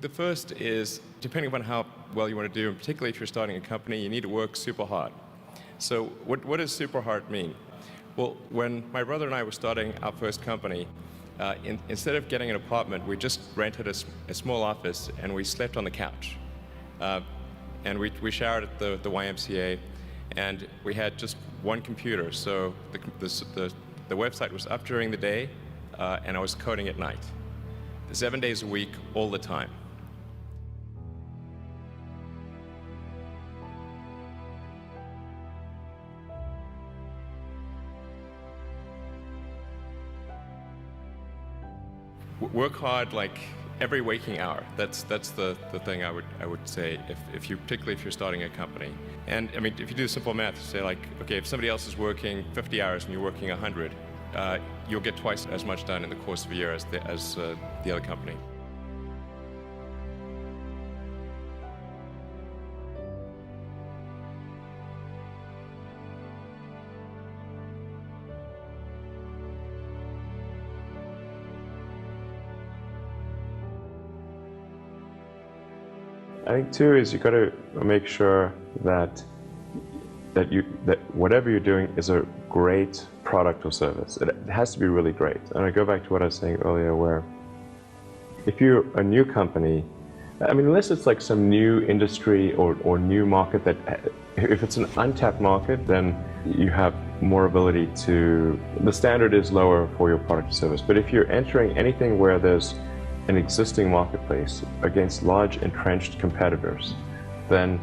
The first is, depending upon how well you want to do, and particularly if you're starting a company, you need to work super hard. So what does super hard mean? Well, when my brother and I were starting our first company, instead of getting an apartment, we just rented a small office and we slept on the couch. And we showered at the YMCA, and we had just one computer. So the website was up during the day, and I was coding at night. 7 days a week, all the time. Work hard like every waking hour. That's the thing I would say particularly if you're starting a company. And I mean, if you do simple math, say like, okay, if somebody else is working 50 hours and you're working 100, you'll get twice as much done in the course of a year as the other company. I think too is you got to make sure that whatever you're doing is a great product or service. It has to be really great. And I go back to what I was saying earlier, where if you're a new company, I mean, unless it's like some new industry or new market that, if it's an untapped market, then you have more ability to, the standard is lower for your product or service. But if you're entering anything where there's an existing marketplace against large entrenched competitors, then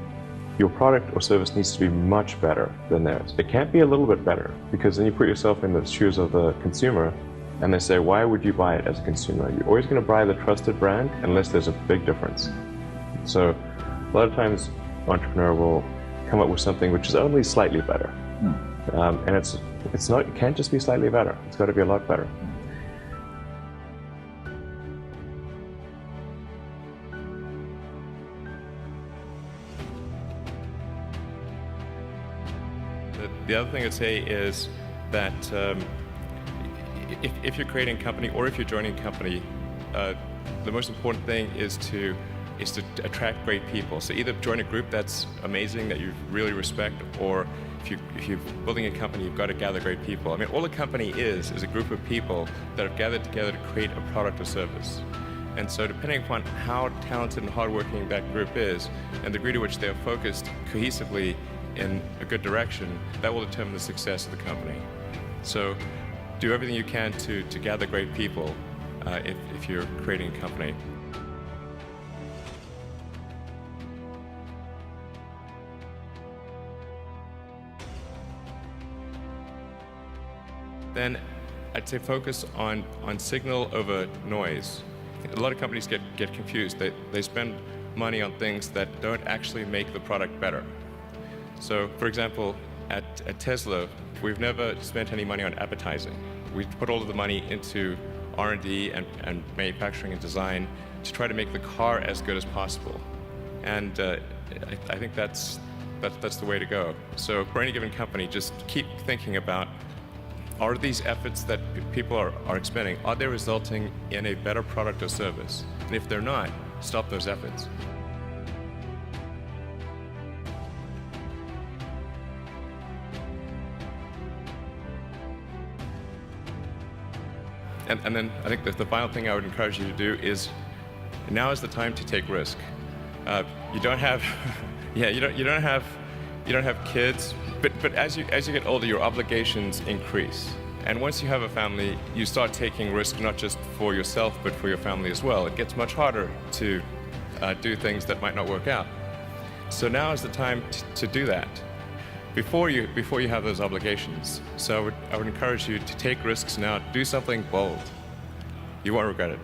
your product or service needs to be much better than theirs. It can't be a little bit better, because then you put yourself in the shoes of the consumer and they say, why would you buy it as a consumer? You're always going to buy the trusted brand unless there's a big difference. So a lot of times entrepreneur will come up with something which is only slightly better. And it can't just be slightly better. It's got to be a lot better. The other thing I'd say is that if you're creating a company or if you're joining a company, the most important thing is to attract great people. So either join a group that's amazing, that you really respect, or if you're building a company, you've got to gather great people. I mean, all a company is a group of people that have gathered together to create a product or service. And so depending upon how talented and hardworking that group is, and the degree to which they're focused cohesively in a good direction, that will determine the success of the company. So do everything you can to gather great people if you're creating a company. Then I'd say focus on signal over noise. A lot of companies get confused. They spend money on things that don't actually make the product better. So, for example, at Tesla, we've never spent any money on advertising. We put all of the money into R&D and manufacturing and design to try to make the car as good as possible. And I think that's the way to go. So for any given company, just keep thinking about, are these efforts that people are expending, are they resulting in a better product or service? And if they're not, stop those efforts. And then I think the final thing I would encourage you to do is, now is the time to take risk. You don't have, you don't have kids, but as you get older, your obligations increase. And once you have a family, you start taking risk not just for yourself, but for your family as well. It gets much harder to do things that might not work out. So now is the time to do that before you have those obligations. So I would encourage you to take risks now. Do something bold. You won't regret it.